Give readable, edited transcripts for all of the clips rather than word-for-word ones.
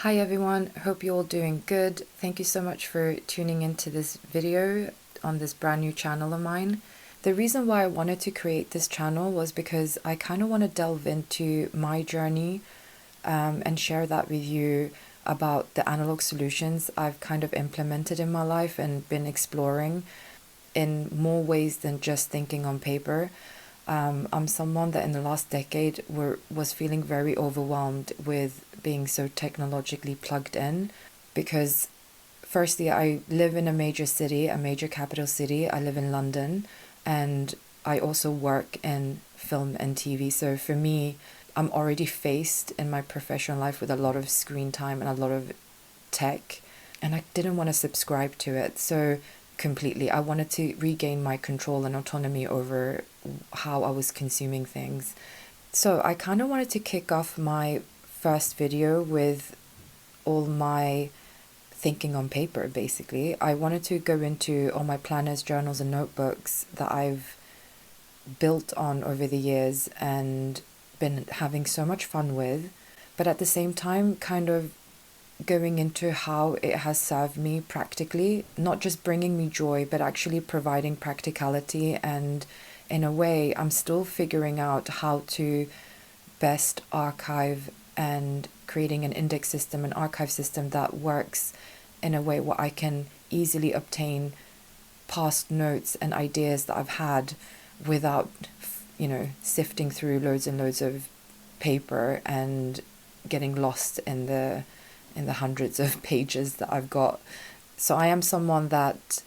Hi everyone, hope you're all doing good. Thank you so much for tuning into this video on this brand new channel of mine. The reason why I wanted to create this channel was because I kind of want to delve into my journey and share that with you about the analog solutions I've kind of implemented in my life and been exploring in more ways than just thinking on paper. I'm someone that in the last decade was feeling very overwhelmed with being so technologically plugged in because firstly, I live in a major city, a major capital city. I live in London and I also work in film and TV. So for me, I'm already faced in my professional life with a lot of screen time and a lot of tech, and I didn't want to subscribe to it. So completely, I wanted to regain my control and autonomy over how I was consuming things. So I kind of wanted to kick off my first video with all my thinking on paper, basically. I wanted to go into all my planners, journals, and notebooks that I've built on over the years and been having so much fun with, but at the same time, kind of going into how it has served me practically, not just bringing me joy, but actually providing practicality. And in a way, I'm still figuring out how to best archive and creating an index system, an archive system that works in a way where I can easily obtain past notes and ideas that I've had without, sifting through loads and loads of paper and getting lost in the hundreds of pages that I've got. So I am someone that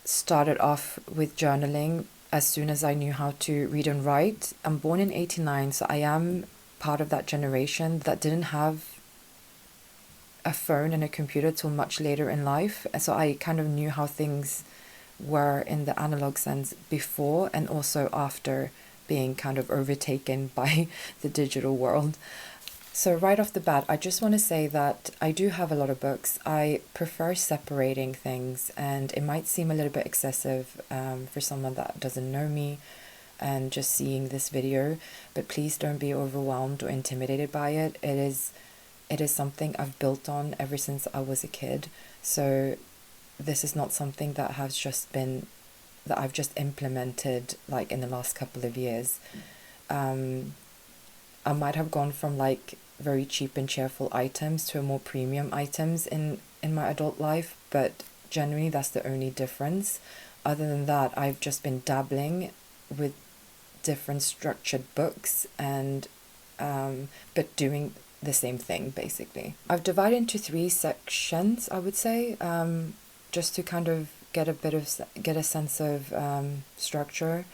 started off with journaling as soon as I knew how to read and write. I'm born in 89, so I am part of that generation that didn't have a phone and a computer till much later in life. And so I kind of knew how things were in the analog sense before and also after being kind of overtaken by the digital world. So right off the bat, I just want to say that I do have a lot of books. I prefer separating things, and it might seem a little bit excessive for someone that doesn't know me and just seeing this video, but please don't be overwhelmed or intimidated by it. It is something I've built on ever since I was a kid. So this is not something that I've just implemented like in the last couple of years. I might have gone from like very cheap and cheerful items to more premium items in my adult life, but generally that's the only difference. Other than that, I've just been dabbling with different structured books and but doing the same thing basically. I've divided into 3 sections, I would say, just to kind of get a sense of structure.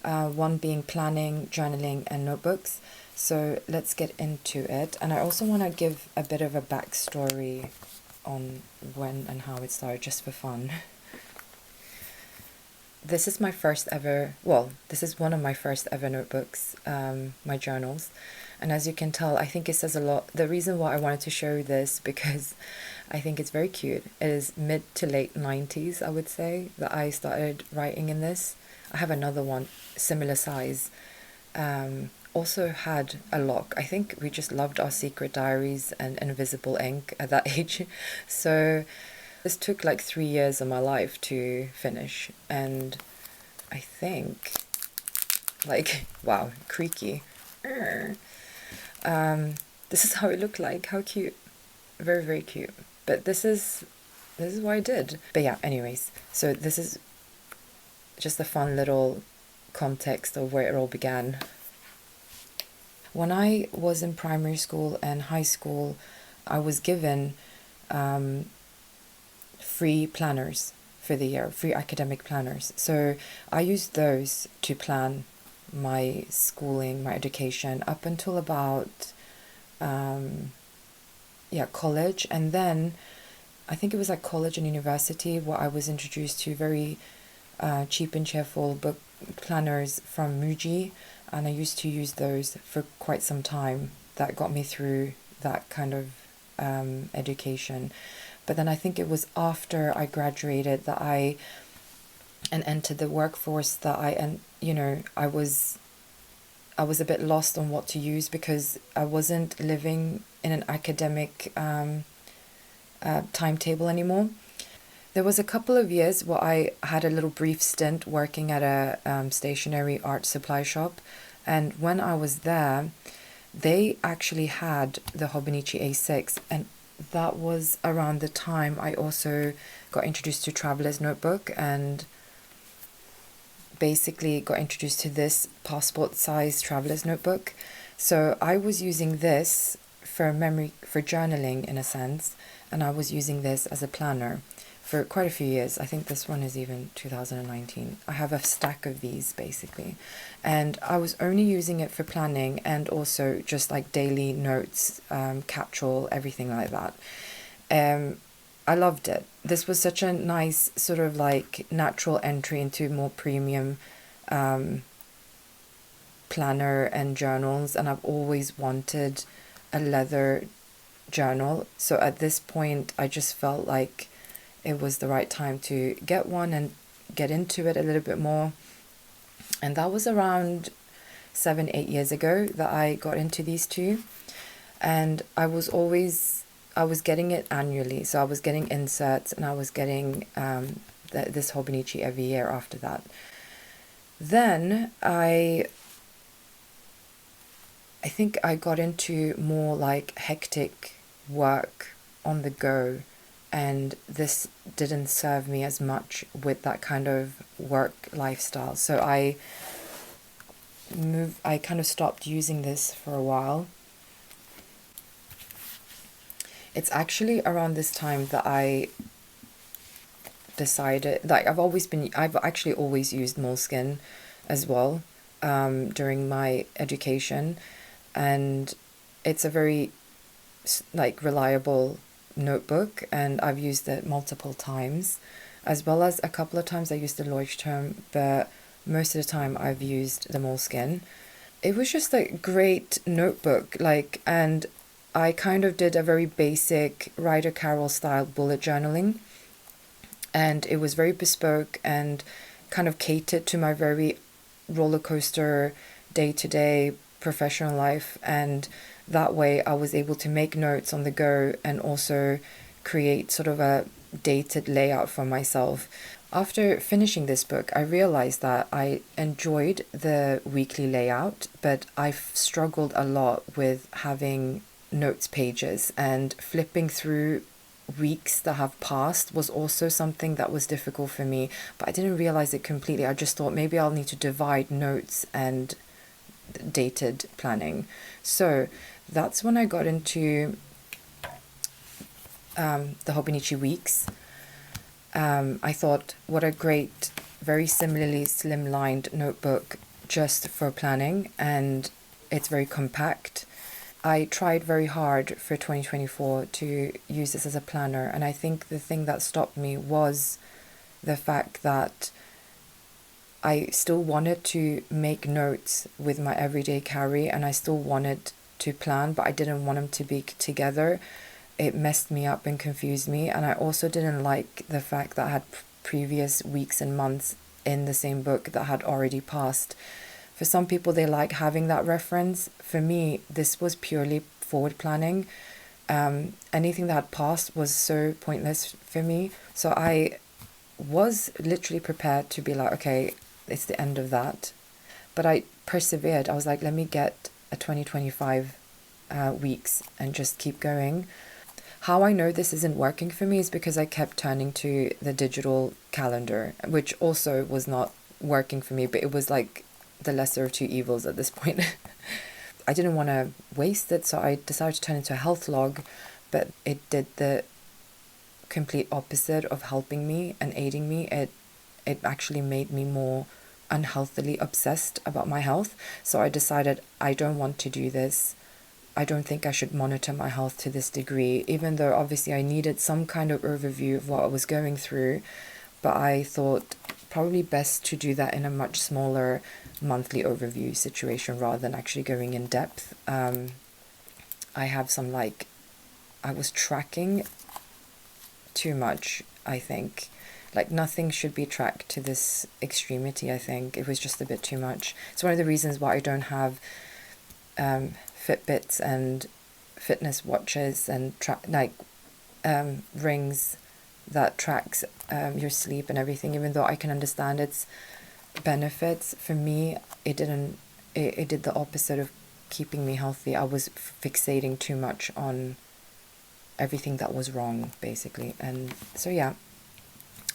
One being planning, journaling, and notebooks. So let's get into it. And I also want to give a bit of a backstory on when and how it started, just for fun. This is my first ever, this is one of my first ever notebooks, my journals. And as you can tell, I think it says a lot. The reason why I wanted to show this, because I think it's very cute. It is mid to late 90s, I would say, that I started writing in this. I have another one, similar size. Also had a lock. I think we just loved our secret diaries and invisible ink at that age. So this took like 3 years of my life to finish. And I think, like, wow, creaky. This is how it looked like. How cute. Very, very cute. But this is what I did. But yeah, anyways, so this is just a fun little context of where it all began. When I was in primary school and high school, I was given free planners for the year, free academic planners. So I used those to plan my schooling, my education up until about college. And then I think it was like college and university where I was introduced to very cheap and cheerful book planners from Muji, and I used to use those for quite some time. That got me through that kind of education. But then I think it was after I graduated that I entered the workforce that I was a bit lost on what to use, because I wasn't living in an academic timetable anymore. There was a couple of years where I had a little brief stint working at a stationery art supply shop, and when I was there, they actually had the Hobonichi A6, and that was around the time I also got introduced to Traveler's Notebook and basically got introduced to this passport-sized Traveler's Notebook. So I was using this for journaling in a sense, and I was using this as a planner for quite a few years. I think this one is even 2019. I have a stack of these basically, and I was only using it for planning and also just like daily notes, catch-all, everything like that. I loved it. This was such a nice sort of like natural entry into more premium planner and journals, and I've always wanted a leather journal. So at this point, I just felt like it was the right time to get one and get into it a little bit more. And that was around 7-8 years ago that I got into these two. And I was getting it annually. So I was getting inserts, and I was getting this Hobonichi every year after that. Then I think I got into more like hectic work on the go, and this didn't serve me as much with that kind of work lifestyle. So I kind of stopped using this for a while. It's actually around this time that I decided, like I've actually always used Moleskine as well during my education, and it's a very like reliable notebook, and I've used it multiple times, as well as a couple of times I used the Leuchtturm, but most of the time I've used the Moleskine. It was just a great notebook, like, and I kind of did a very basic Ryder Carroll style bullet journaling, and it was very bespoke and kind of catered to my very roller coaster day-to-day professional life, and that way I was able to make notes on the go and also create sort of a dated layout for myself. After finishing this book, I realized that I enjoyed the weekly layout, but I've struggled a lot with having notes pages, and flipping through weeks that have passed was also something that was difficult for me, but I didn't realize it completely. I just thought maybe I'll need to divide notes and dated planning. So that's when I got into the Hobonichi Weeks. I thought, what a great, very similarly slim-lined notebook just for planning, and it's very compact. I tried very hard for 2024 to use this as a planner, and I think the thing that stopped me was the fact that I still wanted to make notes with my everyday carry, and I still wanted to plan, but I didn't want them to be together. It messed me up and confused me, and I also didn't like the fact that I had previous weeks and months in the same book that had already passed. For some people, they like having that reference. For me, this was purely forward planning. Anything that had passed was so pointless for me. So I was literally prepared to be like, okay, it's the end of that. But I persevered. I was like, let me get a 2025 weeks and just keep going. How I know this isn't working for me is because I kept turning to the digital calendar, which also was not working for me, but it was like the lesser of two evils at this point. I didn't want to waste it, so I decided to turn into a health log, but it did the complete opposite of helping me and aiding me. It actually made me more unhealthily obsessed about my health. So I decided I don't want to do this. I don't think I should monitor my health to this degree, even though obviously I needed some kind of overview of what I was going through. But I thought probably best to do that in a much smaller monthly overview situation rather than actually going in depth. I have some I was tracking too much, I think. Like, nothing should be tracked to this extremity, I think. It was just a bit too much. It's one of the reasons why I don't have Fitbits and fitness watches and rings that tracks your sleep and everything. Even though I can understand its benefits, for me it didn't. It did the opposite of keeping me healthy. I was fixating too much on everything that was wrong, basically. And so yeah,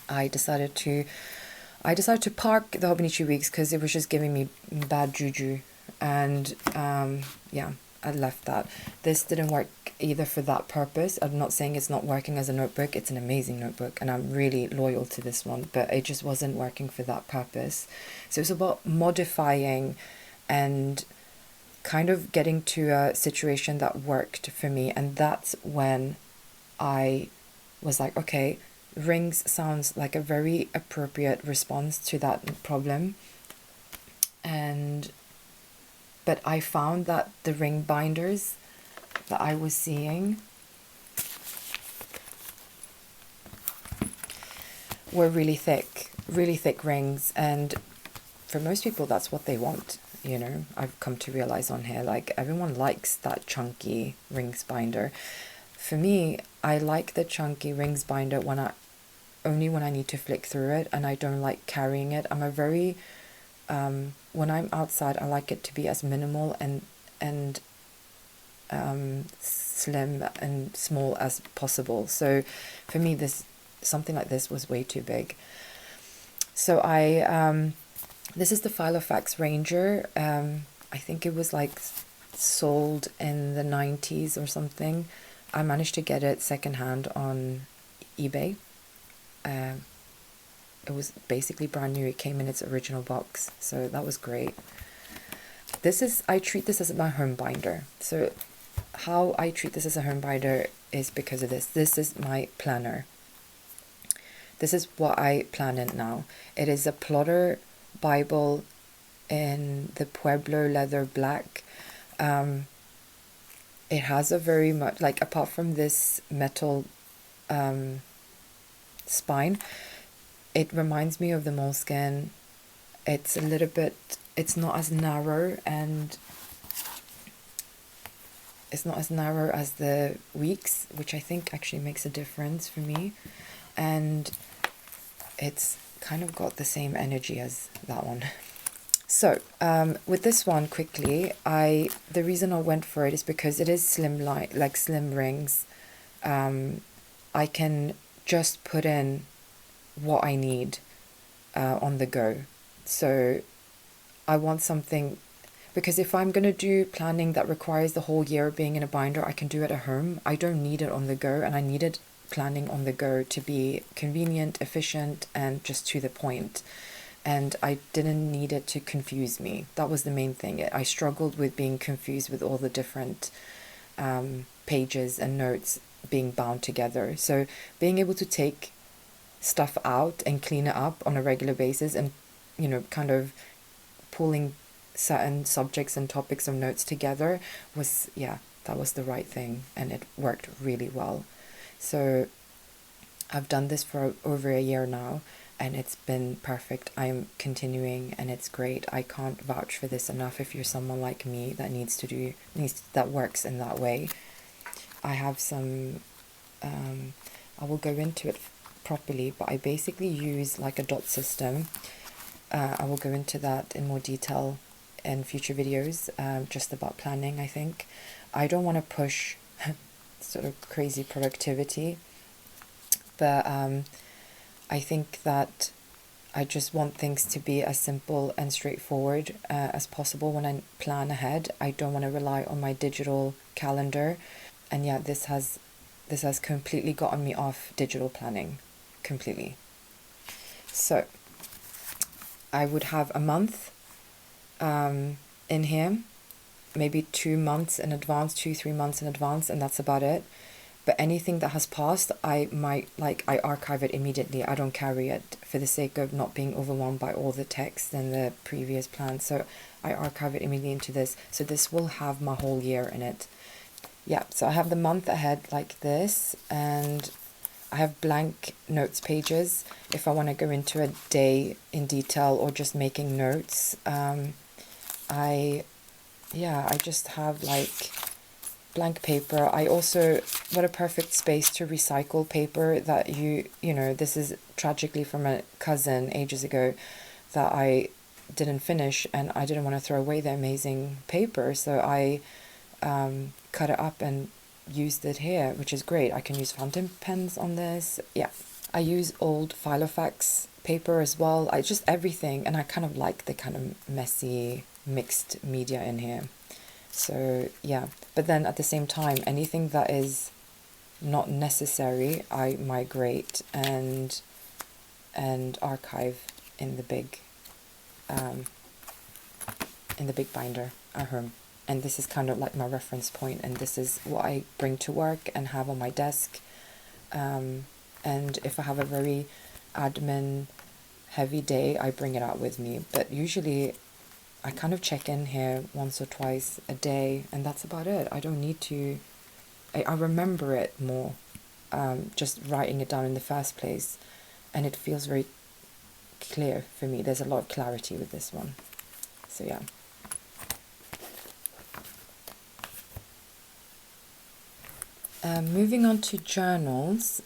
I decided to park the Hobonichi weeks because it was just giving me bad juju. And yeah, I left that. This didn't work either for that purpose. I'm not saying it's not working as a notebook. It's an amazing notebook and I'm really loyal to this one, but it just wasn't working for that purpose. So it's about modifying and kind of getting to a situation that worked for me. And that's when I was like, okay, rings sounds like a very appropriate response to that problem. But I found that the ring binders that I was seeing were really thick rings, and for most people that's what they want. You know, I've come to realize on here, like, everyone likes that chunky rings binder. For me, I like the chunky rings binder only when I need to flick through it, and I don't like carrying it. I'm a very when I'm outside, I like it to be as minimal and slim and small as possible. So for me, something like this was way too big. So this is the Filofax Ranger. I think it was like sold in the 90s or something. I managed to get it secondhand on eBay. It was basically brand new. It came in its original box, so that was great. I treat this as my home binder. So how I treat this as a home binder is because of this. This is my planner. This is what I plan in now. It is a plotter Bible in the Pueblo leather black. It has a very much, like, apart from this metal spine, it reminds me of the Moleskine. It's a little bit, it's not as narrow, and it's not as narrow as the Weeks, which I think actually makes a difference for me. And it's kind of got the same energy as that one. So with this one, quickly, the reason I went for it is because it is slim rings. I can just put in what I need on the go. So I want something, because if I'm going to do planning that requires the whole year being in a binder, I can do it at home. I don't need it on the go, and I needed planning on the go to be convenient, efficient, and just to the point. And I didn't need it to confuse me. That was the main thing. I struggled with being confused with all the different pages and notes being bound together. So being able to take stuff out and clean it up on a regular basis, and, you know, kind of pulling certain subjects and topics of notes together was, yeah, that was the right thing, and it worked really well. So I've done this for over a year now, and it's been perfect. I'm continuing, and it's great. I can't vouch for this enough. If you're someone like me that that works in that way, I have some, I will go into it properly, but I basically use like a dot system. I will go into that in more detail in future videos, just about planning. I think I don't want to push sort of crazy productivity, but I think that I just want things to be as simple and straightforward as possible when I plan ahead. I don't want to rely on my digital calendar, and yeah, this has completely gotten me off digital planning, completely. So I would have a month in here, maybe 2 months in advance, 2-3 months in advance, and that's about it. But anything that has passed, I archive it immediately. I don't carry it for the sake of not being overwhelmed by all the text and the previous plans. So I archive it immediately into this. So this will have my whole year in it. Yeah, so I have the month ahead like this, and I have blank notes pages if I want to go into a day in detail or just making notes. I just have like blank paper. I also, what a perfect space to recycle paper that you know, this is tragically from a cousin ages ago that I didn't finish, and I didn't want to throw away the amazing paper, so I cut it up and used it here, which is great. I can use fountain pens on this. Yeah, I use old Filofax paper as well. I just everything, and I kind of like the kind of messy mixed media in here. So yeah, but then at the same time, anything that is not necessary, I migrate and archive in the big binder at home. And this is kind of like my reference point, and this is what I bring to work and have on my desk. And if I have a very admin heavy day, I bring it out with me. But usually I kind of check in here once or twice a day, and that's about it. I don't need to, I remember it more, just writing it down in the first place, and it feels very clear for me. There's a lot of clarity with this one. So yeah. Moving on to journals,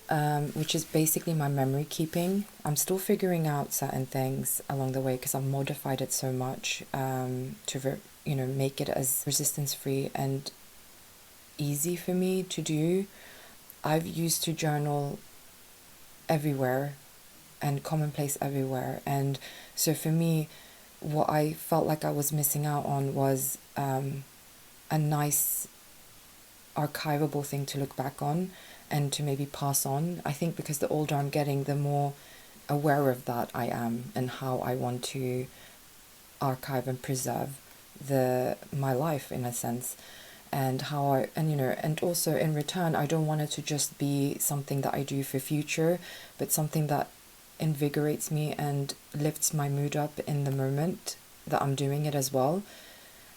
which is basically my memory keeping. I'm still figuring out certain things along the way because I've modified it so much to make it as resistance free and easy for me to do. I've used to journal everywhere and Commonplace everywhere, and so for me, what I felt like I was missing out on was a nice archivable thing to look back on and to maybe pass on. I think because the older I'm getting, the more aware of that I am and how I want to archive and preserve my life in a sense, and how and also in return, I don't want it to just be something that I do for future, but something that invigorates me and lifts my mood up in the moment that I'm doing it as well.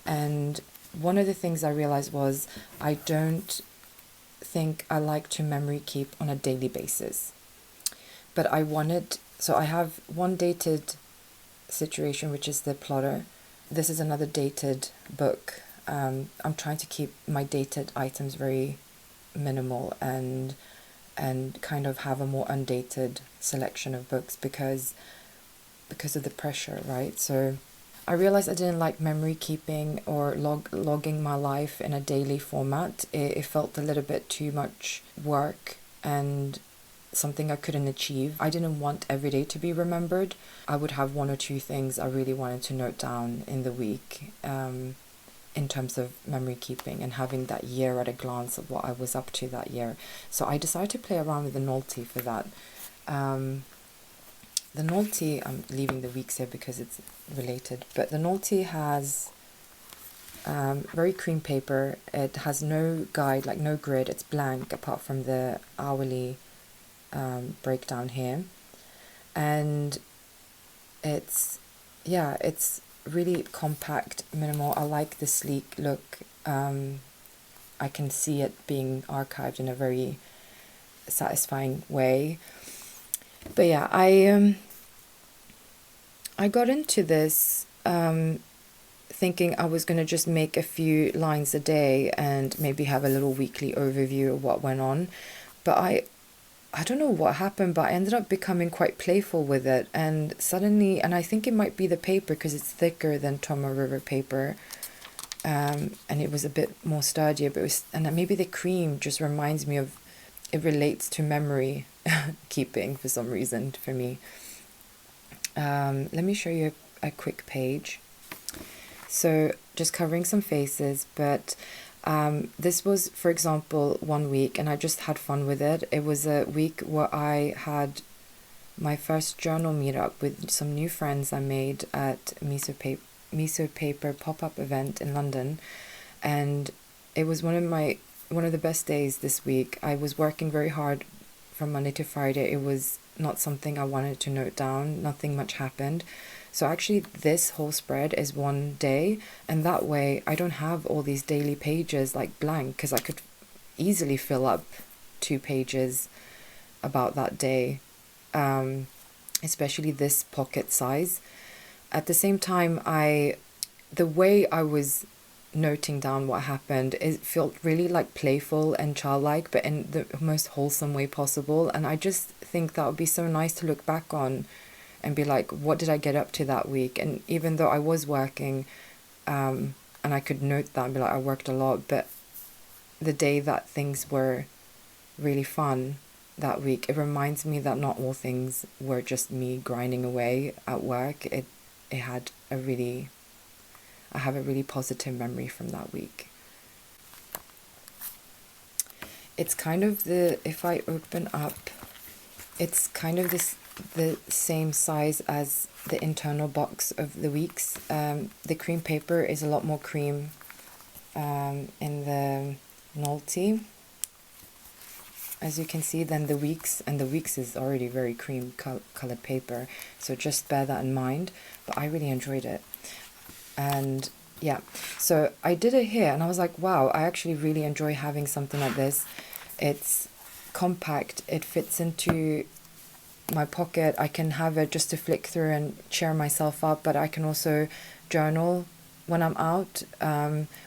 And one of the things I realized was I don't think I like to memory keep on a daily basis. But so I have one dated situation, which is the plotter. This is another dated book. I'm trying to keep my dated items very minimal and kind of have a more undated selection of books because of the pressure, right? So I realized I didn't like memory keeping or logging my life in a daily format. It felt a little bit too much work and something I couldn't achieve. I didn't want every day to be remembered. I would have one or two things I really wanted to note down in the week in terms of memory keeping and having that year at a glance of what I was up to that year. So I decided to play around with the Nolty for that. The Nolty, I'm leaving the weeks here because it's related, but the Nolty has very cream paper. It has no guide, like no grid. It's blank apart from the hourly breakdown here. And it's really compact, minimal. I like the sleek look. I can see it being archived in a very satisfying way. But yeah, I got into this thinking I was going to just make a few lines a day and maybe have a little weekly overview of what went on. But I don't know what happened, but I ended up becoming quite playful with it. And suddenly, and I think it might be the paper because it's thicker than Tomo River paper. And it was a bit more sturdier, and maybe the cream just reminds me of, it relates to memory keeping for some reason for me. Let me show you a quick page. So just covering some faces, but this was, for example, 1 week, and I just had fun with it. It was a week where I had my first journal meetup with some new friends I made at Miso Paper pop-up event in London, and it was one of the best days this week. I was working very hard from Monday to Friday. It was not something I wanted to note down. Nothing much happened. So actually this whole spread is one day, and that way I don't have all these daily pages like blank, because I could easily fill up 2 pages about that day, especially this pocket size. At the same time, the way I was noting down what happened. It felt really like playful and childlike, but in the most wholesome way possible. And I just think that would be so nice to look back on and be like, what did I get up to that week? And even though I was working, and I could note that and be like, I worked a lot, but the day that things were really fun that week, it reminds me that not all things were just me grinding away at work. It had a really, I have a really positive memory from that week. It's kind of if I open up, it's kind of the same size as the internal box of the weeks. The cream paper is a lot more cream in the Nolty, as you can see, than the weeks, and the weeks is already very cream colored paper, so just bear that in mind. But I really enjoyed it. And yeah, so I did it here and I was like, wow, I actually really enjoy having something like this. It's compact, it fits into my pocket. I can have it just to flick through and cheer myself up, but I can also journal when I'm out,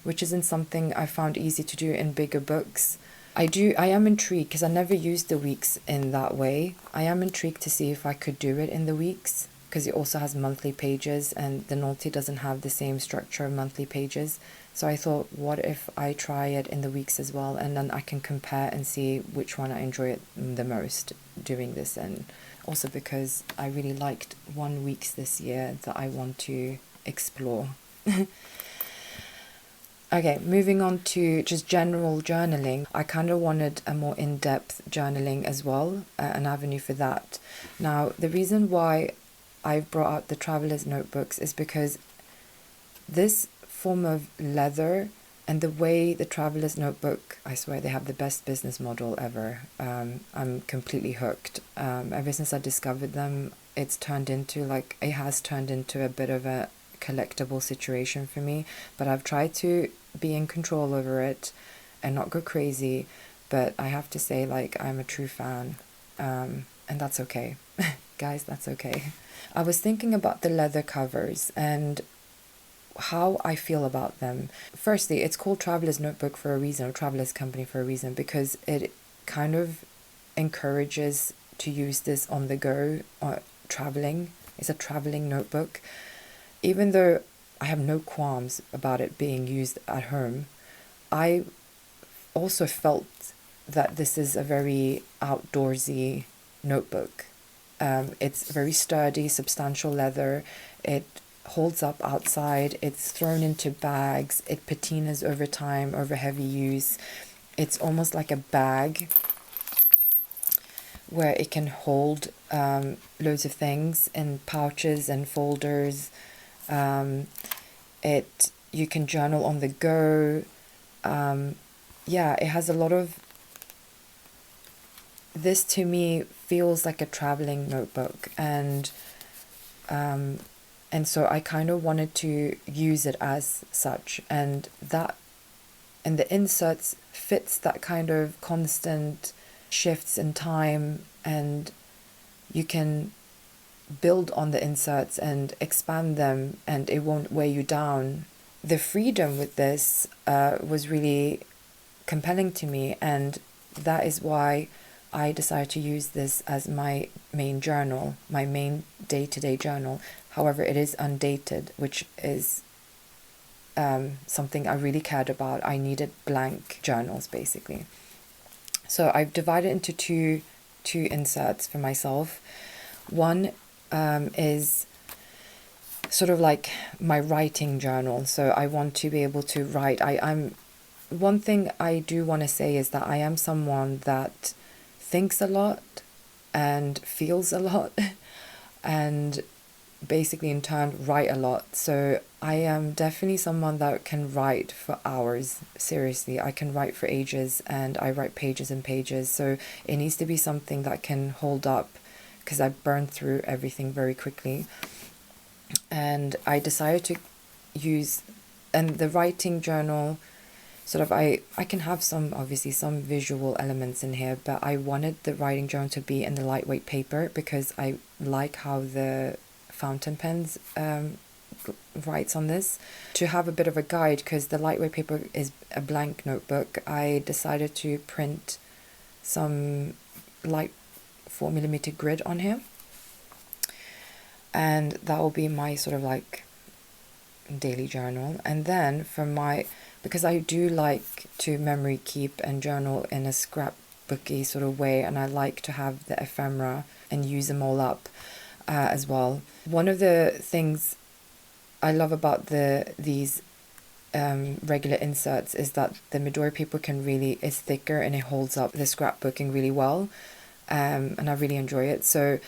which isn't something I found easy to do in bigger books. I am intrigued because I never used the weeks in that way. I am intrigued to see if I could do it in the weeks, because it also has monthly pages and the Nolty doesn't have the same structure of monthly pages. So I thought, what if I try it in the weeks as well, and then I can compare and see which one I enjoy it the most doing this. And also because I really liked 1 weeks this year that I want to explore. Okay, moving on to just general journaling. I kind of wanted a more in-depth journaling as well, an avenue for that. Now, the reason why I've brought out the traveler's notebooks is because this form of leather and the way the traveler's notebook, I swear they have the best business model ever. I'm completely hooked. Ever since I discovered them, it has turned into a bit of a collectible situation for me, but I've tried to be in control over it and not go crazy. But I have to say, like, I'm a true fan, and that's okay. Guys, that's okay. I was thinking about the leather covers and how I feel about them. Firstly, it's called Traveler's Notebook for a reason, or Traveler's Company for a reason, because it kind of encourages to use this on the go or traveling. It's a traveling notebook. Even though I have no qualms about it being used at home, I also felt that this is a very outdoorsy notebook. It's very sturdy, substantial leather. It holds up outside. It's thrown into bags. It patinas over time, over heavy use. It's almost like a bag where it can hold loads of things in pouches and folders. You can journal on the go. It has a lot of, this to me feels like a traveling notebook, and so I kind of wanted to use it as such, and the inserts fits that kind of constant shifts in time, and you can build on the inserts and expand them and it won't weigh you down. The freedom with this was really compelling to me, and that is why I decided to use this as my main journal, my main day-to-day journal. However, it is undated, which is something I really cared about. I needed blank journals, basically. So I've divided into two inserts for myself. One is sort of like my writing journal. So I want to be able to write. One thing I do want to say is that I am someone that thinks a lot and feels a lot and basically in turn write a lot. So I am definitely someone that can write for hours. Seriously, I can write for ages, and I write pages and pages. So it needs to be something that can hold up, because I burn through everything very quickly. And I decided to use, and the writing journal, sort of, I can have some visual elements in here, but I wanted the writing journal to be in the lightweight paper, because I like how the fountain pens writes on this. To have a bit of a guide, because the lightweight paper is a blank notebook, I decided to print some light 4mm grid on here, and that will be my sort of like daily journal. And then for my, because I do like to memory keep and journal in a scrapbooky sort of way, and I like to have the ephemera and use them all up as well. One of the things I love about these regular inserts is that the Midori paper is thicker and it holds up the scrapbooking really well, and I really enjoy it. So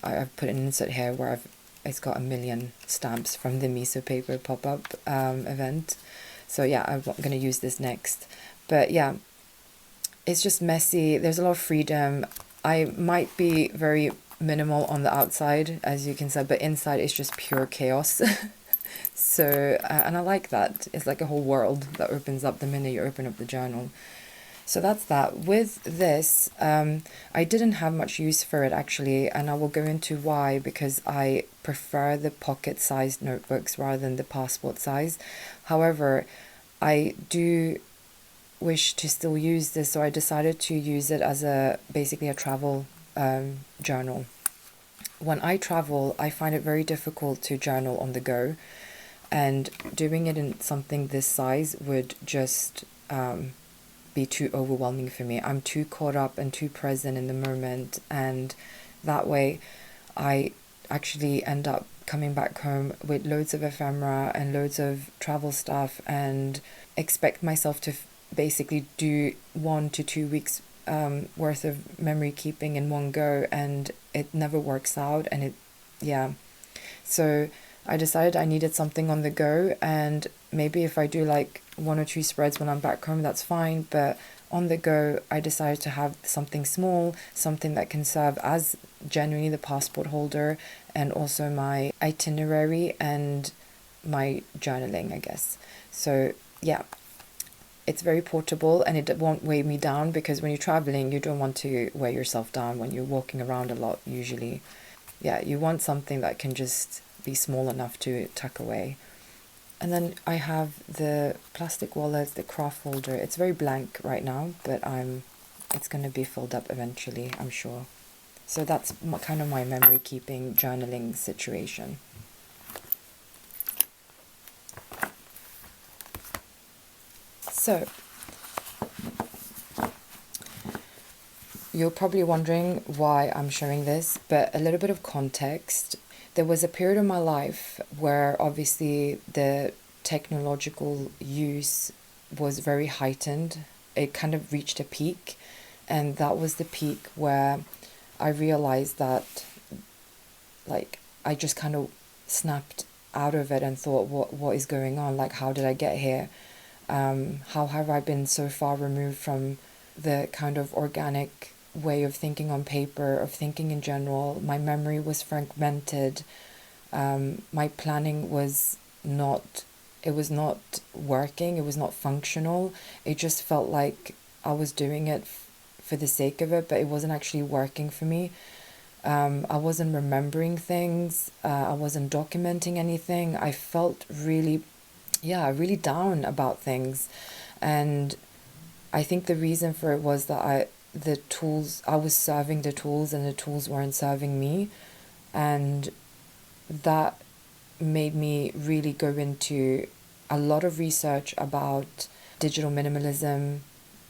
I've put an insert here where it's got 1 million stamps from the miso paper pop-up event. So yeah, I'm going to use this next. But yeah, it's just messy. There's a lot of freedom. I might be very minimal on the outside, as you can see, but inside it's just pure chaos. So, and I like that. It's like a whole world that opens up the minute you open up the journal. So that's that. With this, I didn't have much use for it actually, and I will go into why, because I prefer the pocket-sized notebooks rather than the passport size. However, I do wish to still use this, so I decided to use it as basically a travel journal. When I travel, I find it very difficult to journal on the go, and doing it in something this size would just be too overwhelming for me. I'm too caught up and too present in the moment, and that way I actually end up coming back home with loads of ephemera and loads of travel stuff, and expect myself to basically do 1 to 2 weeks worth of memory keeping in one go, and it never works out. And so I decided I needed something on the go, and maybe if I do like 1 or 2 spreads when I'm back home, that's fine, but on the go I decided to have something small, something that can serve as genuinely the passport holder and also my itinerary and my journaling, I guess. So yeah, it's very portable and it won't weigh me down, because when you're traveling you don't want to weigh yourself down when you're walking around a lot usually. Yeah, you want something that can just be small enough to tuck away. And then I have the plastic wallet, the craft folder. It's very blank right now, but it's going to be filled up eventually, I'm sure. So that's kind of my memory keeping journaling situation. So you're probably wondering why I'm showing this, but a little bit of context. There was a period of my life where obviously the technological use was very heightened. It kind of reached a peak, and that was the peak where I realized that, like, I just kind of snapped out of it and thought, what is going on? Like, how did I get here? How have I been so far removed from the kind of organic way of thinking on paper, of thinking in general? My memory was fragmented. My planning was not working. It was not functional. It just felt like I was doing it for the sake of it, but it wasn't actually working for me. I wasn't remembering things. I wasn't documenting anything. I felt really down about things. And I think the reason for it was that I was serving the tools and the tools weren't serving me. And that made me really go into a lot of research about digital minimalism,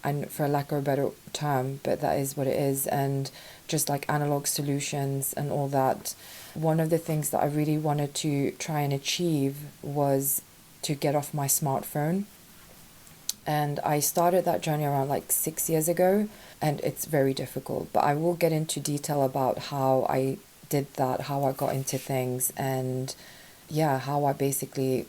and for lack of a better term, but that is what it is, and just like analog solutions and all that. One of the things that I really wanted to try and achieve was to get off my smartphone. And I started that journey around like 6 years ago, and it's very difficult, but I will get into detail about how I did that, how I got into things, and how I basically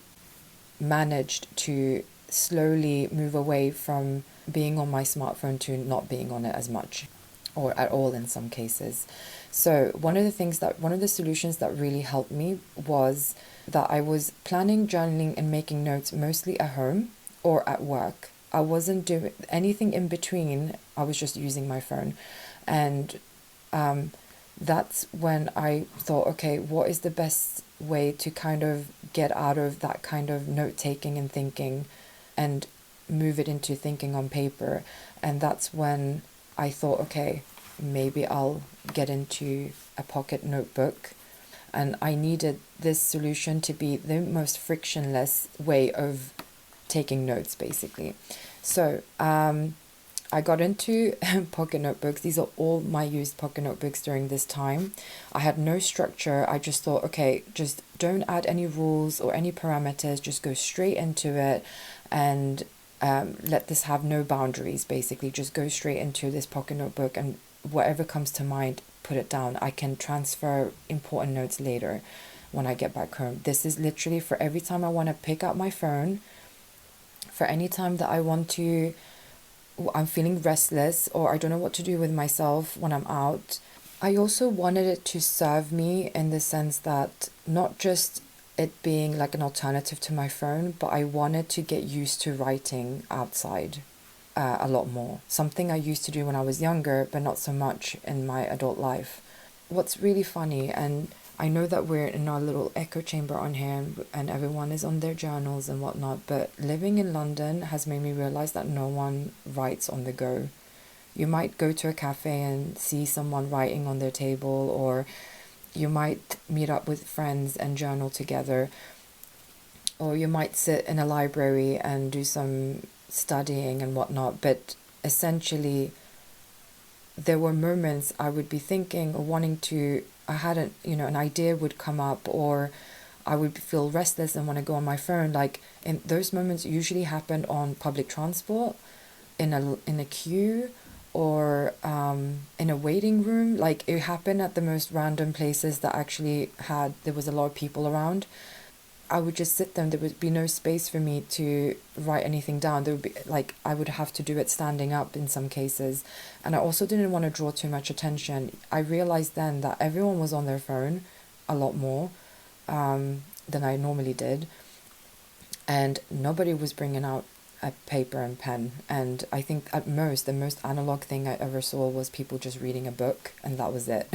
managed to slowly move away from being on my smartphone to not being on it as much, or at all in some cases. So one of the solutions that really helped me was that I was planning, journaling and making notes mostly at home or at work. I wasn't doing anything in between. I was just using my phone. And that's when I thought, okay, what is the best way to kind of get out of that kind of note taking and thinking and move it into thinking on paper. And that's when I thought, okay, maybe I'll get into a pocket notebook. And I needed this solution to be the most frictionless way of taking notes, basically. So I got into pocket notebooks. These are all my used pocket notebooks during this time. I had no structure. I just thought, okay, just don't add any rules or any parameters. Just go straight into it and let this have no boundaries, basically. Just go straight into this pocket notebook and whatever comes to mind, put it down. I can transfer important notes later when I get back home. This is literally for every time I want to pick up my phone, for any time that I'm feeling restless or I don't know what to do with myself when I'm out. I also wanted it to serve me in the sense that not just it being like an alternative to my phone, but I wanted to get used to writing outside a lot more. Something I used to do when I was younger, but not so much in my adult life. What's really funny, and I know that we're in our little echo chamber on here and everyone is on their journals and whatnot, but living in London has made me realize that no one writes on the go. You might go to a cafe and see someone writing on their table, or you might meet up with friends and journal together, or you might sit in a library and do some studying and whatnot, but essentially there were moments I would be thinking or wanting to, I had an idea would come up, or I would feel restless and want to go on my phone. Like, in those moments usually happened on public transport, in a queue, or in a waiting room. Like, it happened at the most random places that actually there was a lot of people around. I would just sit there and there would be no space for me to write anything down. There would be, like, I would have to do it standing up in some cases. And I also didn't want to draw too much attention. I realized then that everyone was on their phone a lot more than I normally did. And nobody was bringing out a paper and pen. And I think at most, the most analog thing I ever saw was people just reading a book, and that was it.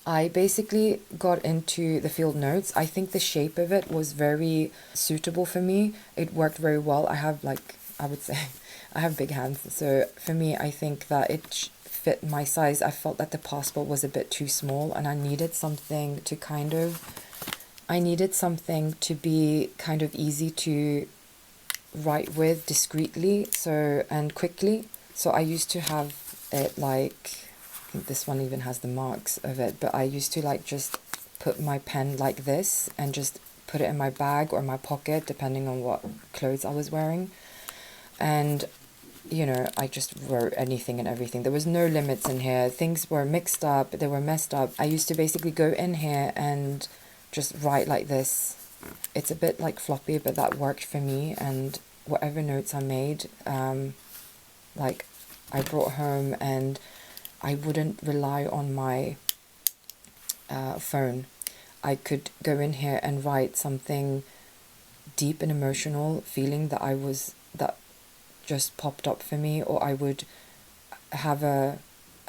I basically got into the field notes. I think the shape of it was very suitable for me. It worked very well. I have, like, I would say, I have big hands. So for me, I think that it fit my size. I felt that the passport was a bit too small, and I needed something to be kind of easy to write with discreetly, and quickly. So I used to have it like, this one even has the marks of it, but I used to like just put my pen like this and just put it in my bag or my pocket, depending on what clothes I was wearing. And I just wrote anything and everything. There was no limits in here. Things were mixed up, they were messed up. I used to basically go in here and just write like this. It's a bit like floppy, but that worked for me. And whatever notes I made, like, I brought home, and I wouldn't rely on my phone. I could go in here and write something deep and emotional feeling that just popped up for me, or I would have an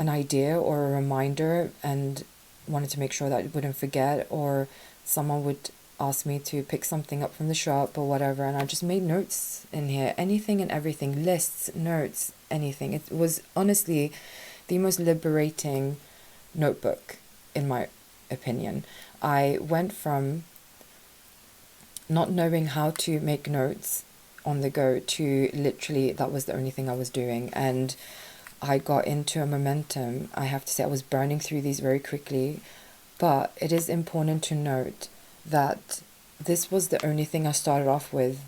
idea or a reminder and wanted to make sure that I wouldn't forget, or someone would ask me to pick something up from the shop or whatever, and I just made notes in here, anything and everything, lists, notes, anything. It was honestly the most liberating notebook, in my opinion. I went from not knowing how to make notes on the go to literally that was the only thing I was doing, and I got into a momentum. I have to say, I was burning through these very quickly, but it is important to note that this was the only thing I started off with,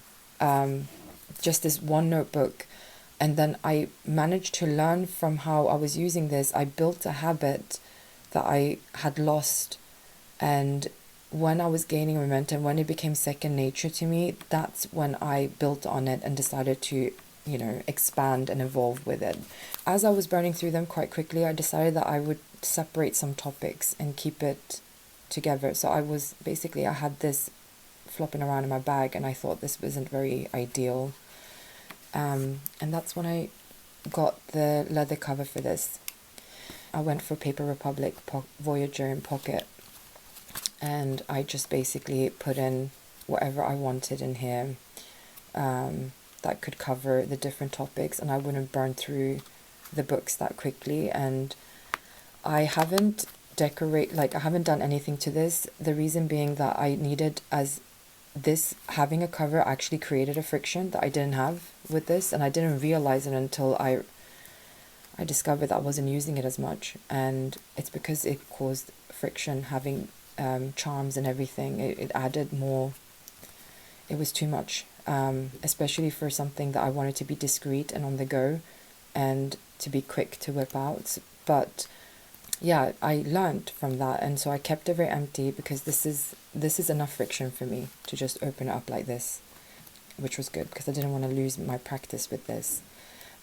just this one notebook. And then I managed to learn from how I was using this. I built a habit that I had lost. And when I was gaining momentum, when it became second nature to me, that's when I built on it and decided to, expand and evolve with it. As I was burning through them quite quickly, I decided that I would separate some topics and keep it together. So I had this flopping around in my bag, and I thought this wasn't very ideal. And that's when I got the leather cover for this. I went for Paper Republic Voyager in Pocket, and I just basically put in whatever I wanted in here that could cover the different topics, and I wouldn't burn through the books that quickly. And I haven't I haven't done anything to this. The reason being that I needed, as this having a cover actually created a friction that I didn't have with this, and I didn't realize it until I discovered that I wasn't using it as much, and it's because it caused friction having charms and everything. It added more. It was too much, especially for something that I wanted to be discreet and on the go and to be quick to whip out. But yeah, I learned from that, and so I kept it very empty because this is enough friction for me to just open it up like this, which was good because I didn't want to lose my practice with this.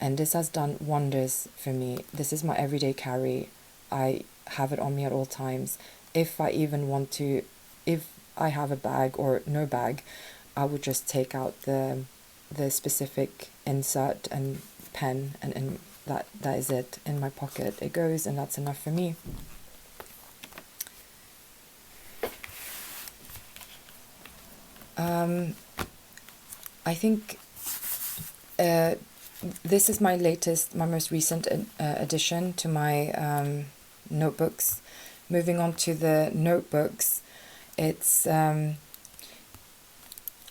And this has done wonders for me. This is my everyday carry. I have it on me at all times. If I even want to, if I have a bag or no bag, I would just take out the specific insert and pen, and that is it. In my pocket it goes, and that's enough for me. I think this is my most recent addition to my notebooks. Moving on to the notebooks, it's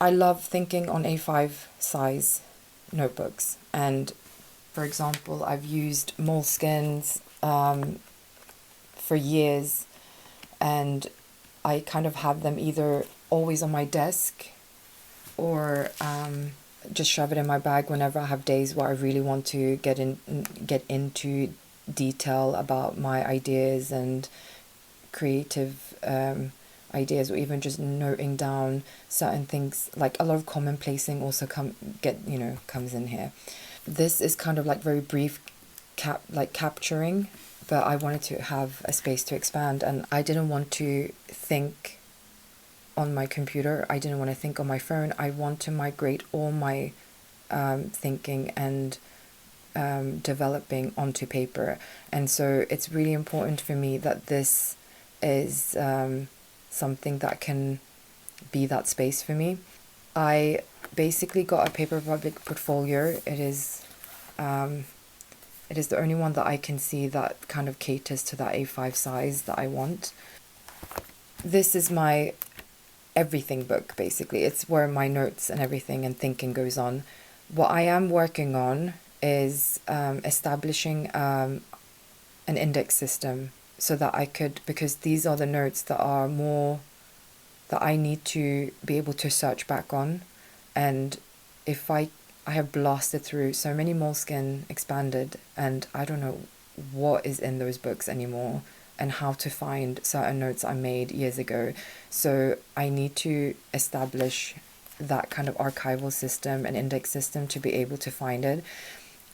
I love thinking on A5 size notebooks, and for example, I've used Moleskines for years, and I kind of have them either always on my desk or just shove it in my bag whenever I have days where I really want to get into detail about my ideas and creative ideas, or even just noting down certain things. Like a lot of commonplacing also comes in here. This is kind of like very brief capturing, but I wanted to have a space to expand, and I didn't want to think on my computer. I didn't want to think on my phone. I want to migrate all my thinking and developing onto paper. And so it's really important for me that this is something that can be that space for me. I basically got a Paper Republic portfolio. It is the only one that I can see that kind of caters to that A5 size that I want. This is my everything book, basically. It's where my notes and everything and thinking goes on. What I am working on is establishing an index system, so that I could, because these are the notes that are more that I need to be able to search back on. And if I have blasted through so many Moleskine expanded, and I don't know what is in those books anymore, and how to find certain notes I made years ago. So I need to establish that kind of archival system and index system to be able to find it.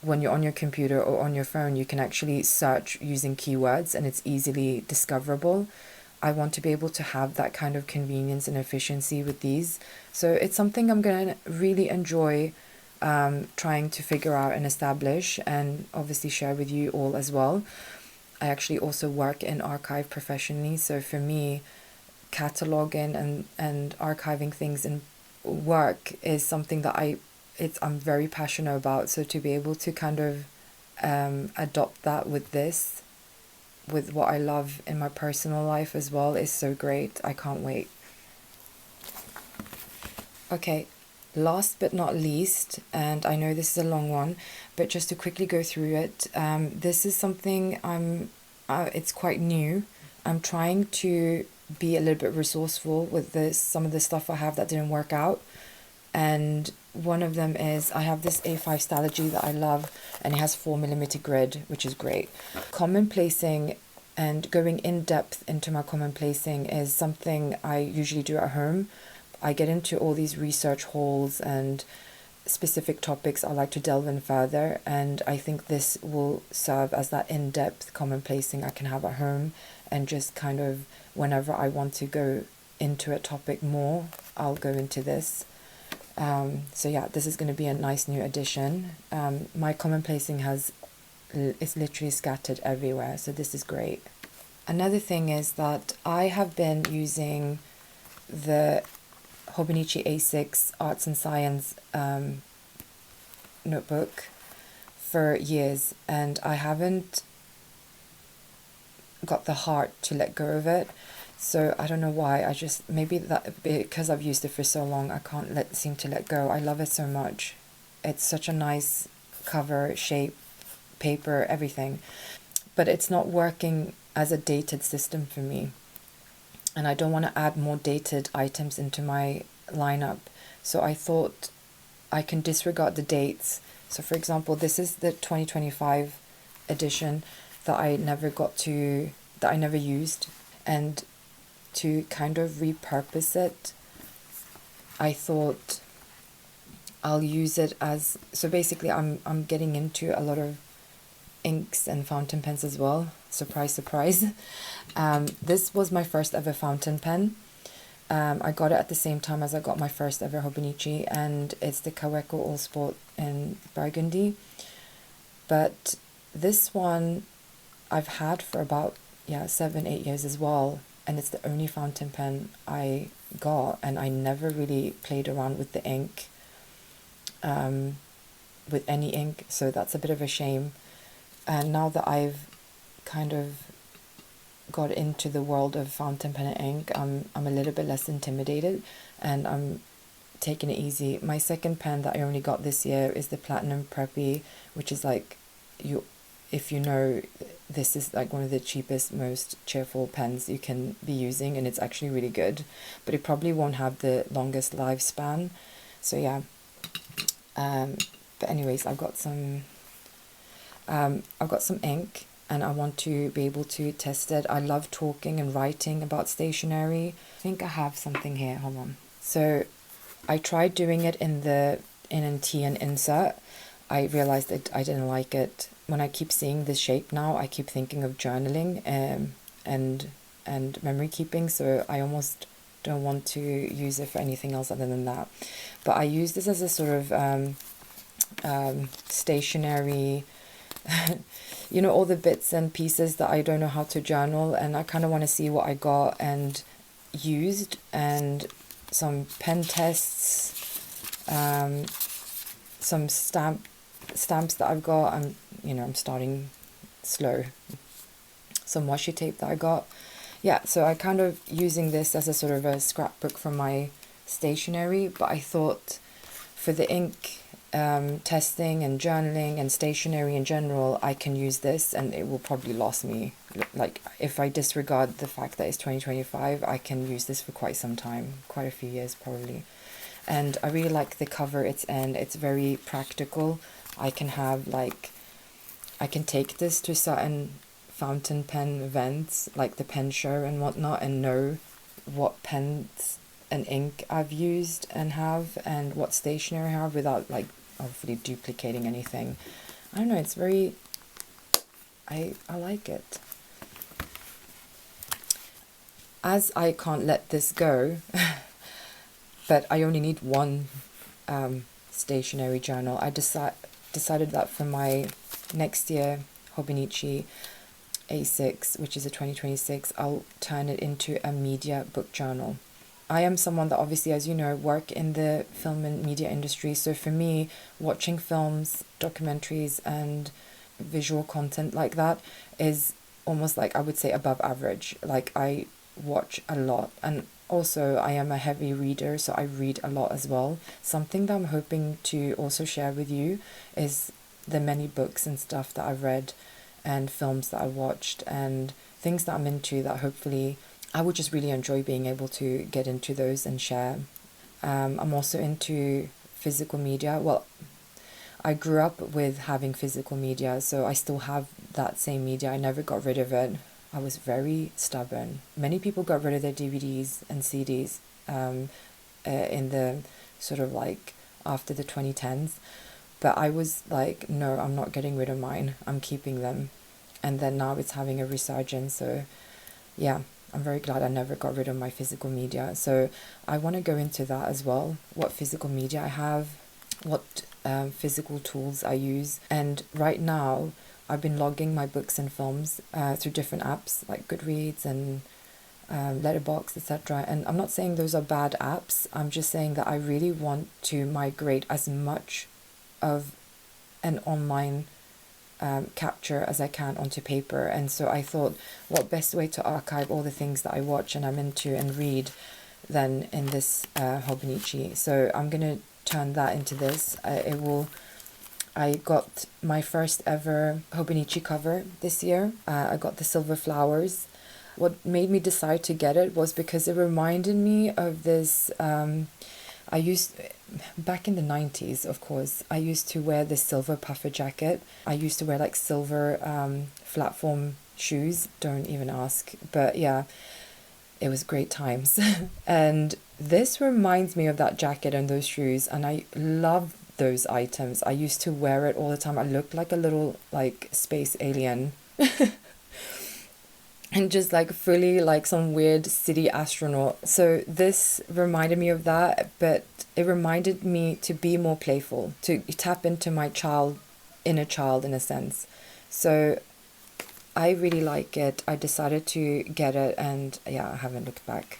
When you're on your computer or on your phone, you can actually search using keywords and it's easily discoverable. I want to be able to have that kind of convenience and efficiency with these. So it's something I'm going to really enjoy trying to figure out and establish, and obviously share with you all as well. I actually also work in archive professionally, so for me, cataloging and archiving things in work is something that I'm very passionate about. So to be able to kind of adopt that with this, with what I love in my personal life as well, is so great. I can't wait. Okay, last but not least, and I know this is a long one, but just to quickly go through it, this is something it's quite new. I'm trying to be a little bit resourceful with some of the stuff I have that didn't work out. And one of them is I have this A5 Stalogy that I love, and it has 4mm grid, which is great. Commonplacing and going in depth into my commonplacing is something I usually do at home. I get into all these research holes and specific topics I like to delve in further, and I think this will serve as that in-depth commonplacing I can have at home, and just kind of whenever I want to go into a topic more, I'll go into this. So yeah, this is going to be a nice new addition. My commonplacing has it's literally scattered everywhere, so this is great. Another thing is that I have been using the Hobonichi A6 Arts and Science notebook for years, and I haven't got the heart to let go of it. So I don't know why. I just, maybe that because I've used it for so long, I can't seem to let go. I love it so much. It's such a nice cover, shape, paper, everything. But it's not working as a dated system for me. And I don't want to add more dated items into my lineup. So I thought I can disregard the dates. So for example, this is the 2025 edition that I never used. And to kind of repurpose it, I thought I'll use it as, so basically I'm getting into a lot of inks and fountain pens as well. Surprise, surprise. This was my first ever fountain pen. I got it at the same time as I got my first ever Hobonichi, and it's the Kaweco All Sport in burgundy. But this one I've had for about 7-8 years as well, and it's the only fountain pen I got, and I never really played around with the ink, with any ink, so that's a bit of a shame. And now that I've kind of got into the world of fountain pen and ink, I'm a little bit less intimidated, and I'm taking it easy. My second pen that I only got this year is the Platinum Preppy, which is like, if you know, this is like one of the cheapest, most cheerful pens you can be using, and it's actually really good, but it probably won't have the longest lifespan. So yeah, but anyways, I've got some ink, and I want to be able to test it. I love talking and writing about stationery. I think I have something here, hold on. So I tried doing it in the T and insert. I realized that I didn't like it. When I keep seeing this shape now, I keep thinking of journaling and memory keeping, so I almost don't want to use it for anything else other than that. But I use this as a sort of stationery, you know, all the bits and pieces that I don't know how to journal, and I kind of want to see what I got and used, and some pen tests, some stamps that I've got. I'm starting slow. Some washi tape that I got. Yeah, so I kind of using this as a sort of a scrapbook from my stationery, but I thought for the ink testing and journaling and stationery in general, I can use this, and it will probably last me, like, if I disregard the fact that it's 2025, I can use this for quite some time, quite a few years probably. And I really like the cover it's in. It's very practical. I can take this to certain fountain pen events, like the pen show and whatnot, and know what pens and ink I've used and have, and what stationery I have, without like hopefully duplicating anything. I don't know, it's very, I like it. As I can't let this go, but I only need one stationery journal, I decided that for my next year Hobonichi A6, which is a 2026, I'll turn it into a media book journal. I am someone that obviously, as you know, work in the film and media industry, so for me, watching films, documentaries and visual content like that is almost like, I would say, above average. Like, I watch a lot, and also I am a heavy reader, so I read a lot as well. Something that I'm hoping to also share with you is the many books and stuff that I've read and films that I watched and things that I'm into that hopefully I would just really enjoy being able to get into those and share. I'm also into physical media. Well, I grew up with having physical media, so I still have that same media. I never got rid of it. I was very stubborn. Many people got rid of their DVDs and CDs in the sort of like after the 2010s. But I was like, no, I'm not getting rid of mine. I'm keeping them. And then now it's having a resurgence. So yeah, I'm very glad I never got rid of my physical media. So I want to go into that as well. What physical media I have, what physical tools I use. And right now, I've been logging my books and films through different apps like Goodreads and Letterboxd, etc. And I'm not saying those are bad apps. I'm just saying that I really want to migrate as much of an online capture as I can onto paper. And so I thought, what best way to archive all the things that I watch and I'm into and read than in this Hobonichi. So I'm gonna turn that into this. I got my first ever Hobonichi cover this year. I got the silver flowers. What made me decide to get it was because it reminded me of this. Back in the 90s, of course, I used to wear this silver puffer jacket. I used to wear like silver platform shoes. Don't even ask. But yeah, it was great times. And this reminds me of that jacket and those shoes. And I love those items. I used to wear it all the time. I looked like a little like space alien. And just like fully like some weird city astronaut. So this reminded me of that, but it reminded me to be more playful, to tap into my inner child in a sense. So I really like it. I decided to get it, and yeah, I haven't looked back.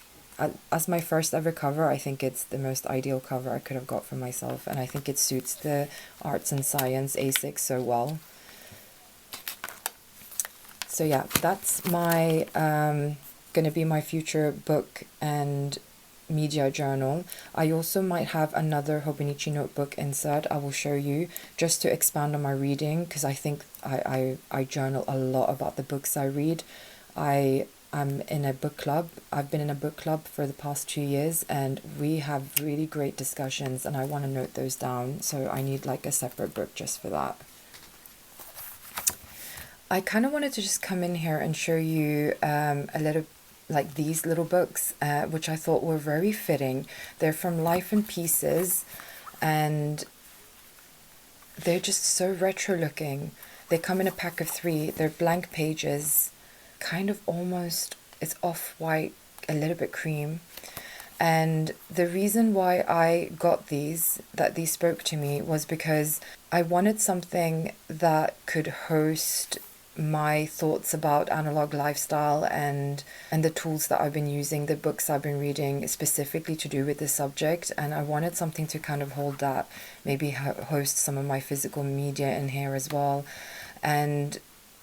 As my first ever cover, I think it's the most ideal cover I could have got for myself, and I think it suits the arts and science A6 so well. So yeah, that's my gonna be my future book and media journal. I also might have another Hobonichi notebook insert I will show you, just to expand on my reading, because I think I journal a lot about the books I read. I'm in a book club. I've been in a book club for the past 2 years, and we have really great discussions, and I want to note those down, so I need like a separate book just for that. I kind of wanted to just come in here and show you a little, like these little books, which I thought were very fitting. They're from Life in Pieces, and they're just so retro looking. They come in a pack of 3. They're blank pages, kind of almost, it's off-white, a little bit cream. And the reason why I got these spoke to me, was because I wanted something that could host my thoughts about analog lifestyle and the tools that I've been using, the books I've been reading specifically to do with this subject. And I wanted something to kind of hold that, maybe host some of my physical media in here as well. And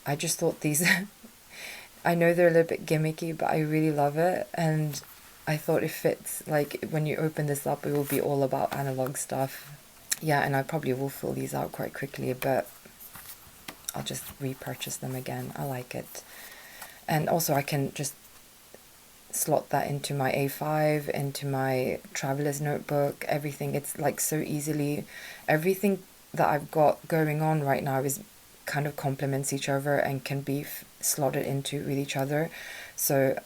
I just thought these, I know they're a little bit gimmicky, but I really love it. And I thought it fits, like when you open this up, it will be all about analog stuff. Yeah, and I probably will fill these out quite quickly, but I'll just repurchase them again. I like it. And also I can just slot that into my A5, into my traveler's notebook, everything. It's like so easily, everything that I've got going on right now is kind of complements each other and can be slotted into with each other. So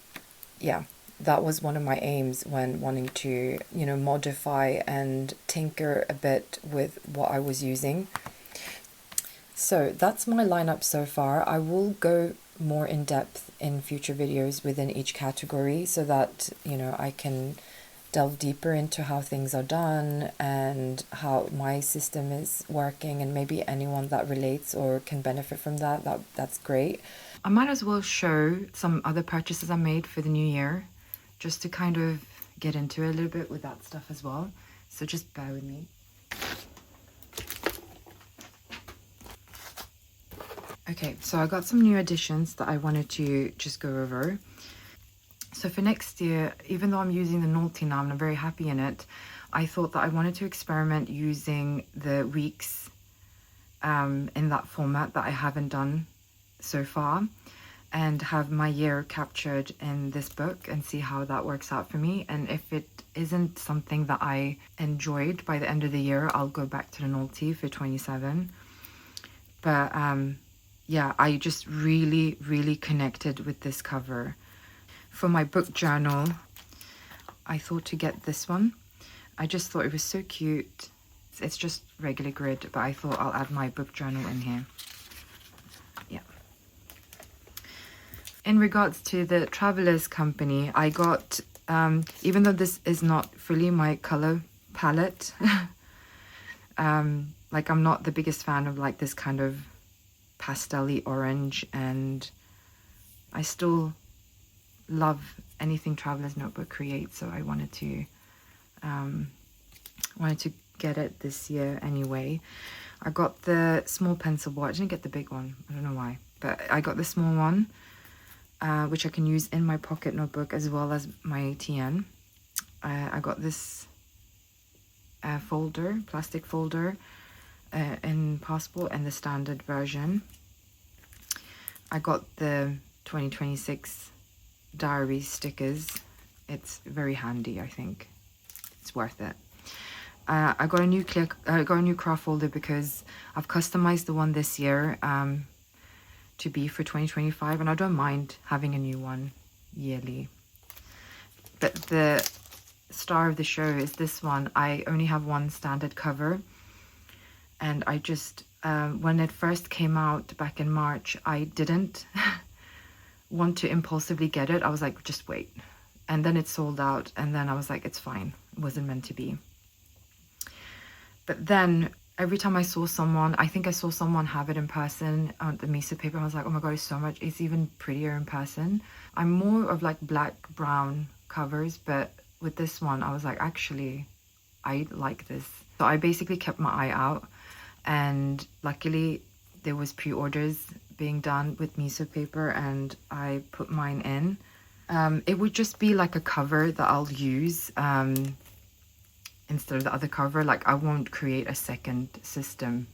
yeah, that was one of my aims when wanting to, you know, modify and tinker a bit with what I was using. So that's my lineup so far. I will go more in depth in future videos within each category, so that, you know, I can delve deeper into how things are done and how my system is working, and maybe anyone that relates or can benefit from that's great. I might as well show some other purchases I made for the new year, just to kind of get into it a little bit with that stuff as well. So just bear with me. Okay, so I got some new additions that I wanted to just go over. So for next year, even though I'm using the Nolty now and I'm very happy in it, I thought that I wanted to experiment using the weeks in that format that I haven't done so far, and have my year captured in this book and see how that works out for me. And if it isn't something that I enjoyed by the end of the year, I'll go back to the Nolty for 27. But yeah, I just really, really connected with this cover. For my book journal, I thought to get this one. I just thought it was so cute. It's just regular grid, but I thought I'll add my book journal in here. Yeah. In regards to the Travelers Company, I got, even though this is not fully my color palette, like I'm not the biggest fan of like this kind of pastel-y orange, and I still love anything Traveler's Notebook creates, so I wanted to get it this year anyway. I got the small pencil board. I didn't get the big one, I don't know why, but I got the small one, which I can use in my pocket notebook as well as my TN. I got this folder, plastic folder, in Passport and the standard version. I got the 2026 diary stickers. It's very handy, I think. It's worth it. I got a new craft folder because I've customized the one this year to be for 2025, and I don't mind having a new one yearly. But the star of the show is this one. I only have one standard cover, and I just when it first came out back in March, I didn't want to impulsively get it. I was like, just wait. And then it sold out, and then I was like, it's fine. It wasn't meant to be. But then every time I saw someone, I think I saw someone have it in person on the miso paper, I was like, oh my god, it's even prettier in person. I'm more of like black brown covers, but with this one I was like, actually I like this. So I basically kept my eye out, and luckily there was pre-orders being done with miso paper, and I put mine in. It would just be like a cover that I'll use instead of the other cover. Like, I won't create a second system.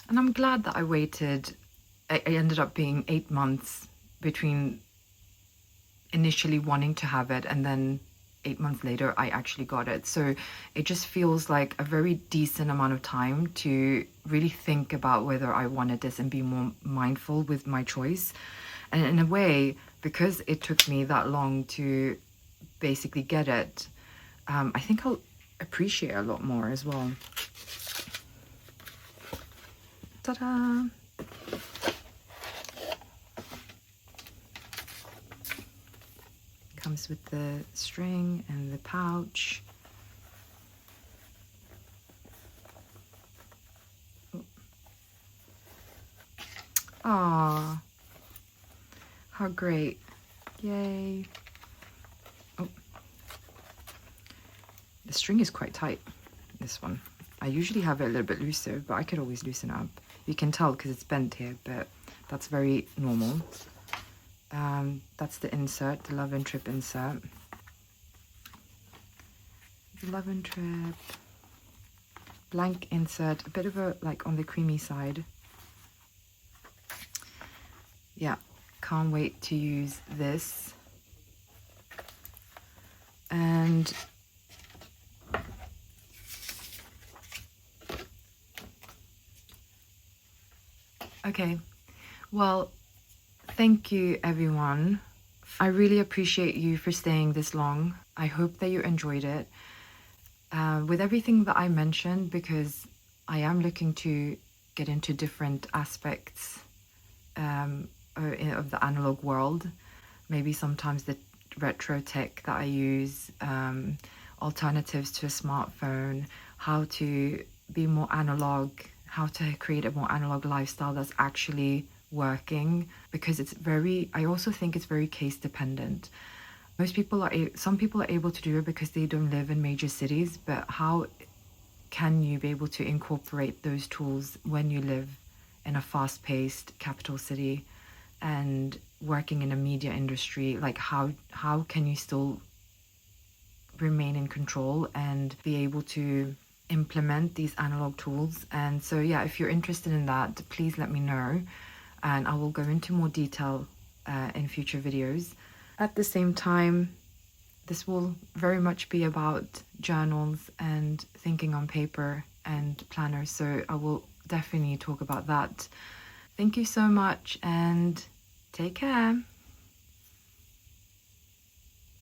And I'm glad that I waited. It ended up being 8 months between initially wanting to have it and then 8 months later I actually got it. So it just feels like a very decent amount of time to really think about whether I wanted this and be more mindful with my choice. And in a way, because it took me that long to basically get it, I think I'll appreciate it a lot more as well. Ta-da! Comes with the string and the pouch. Ah, how great. Yay. Oh. The string is quite tight, this one. I usually have it a little bit looser, but I could always loosen it up. You can tell because it's bent here, but that's very normal. That's the insert, the Love and Trip insert. The Love and Trip. Blank insert, a bit of a, like, on the creamy side. Yeah, can't wait to use this. And okay, well, thank you everyone. I really appreciate you for staying this long. I hope that you enjoyed it. With everything that I mentioned, because I am looking to get into different aspects of the analog world. Maybe sometimes the retro tech that I use, alternatives to a smartphone, how to be more analog, how to create a more analog lifestyle that's actually working, because it's very, I also think it's very case dependent. Some people are able to do it because they don't live in major cities, but how can you be able to incorporate those tools when you live in a fast-paced capital city and working in a media industry? Like, how can you still remain in control and be able to implement these analog tools? And so yeah, if you're interested in that, please let me know, and I will go into more detail in future videos. At the same time, this will very much be about journals and thinking on paper and planners, so I will definitely talk about that. Thank you so much and take care.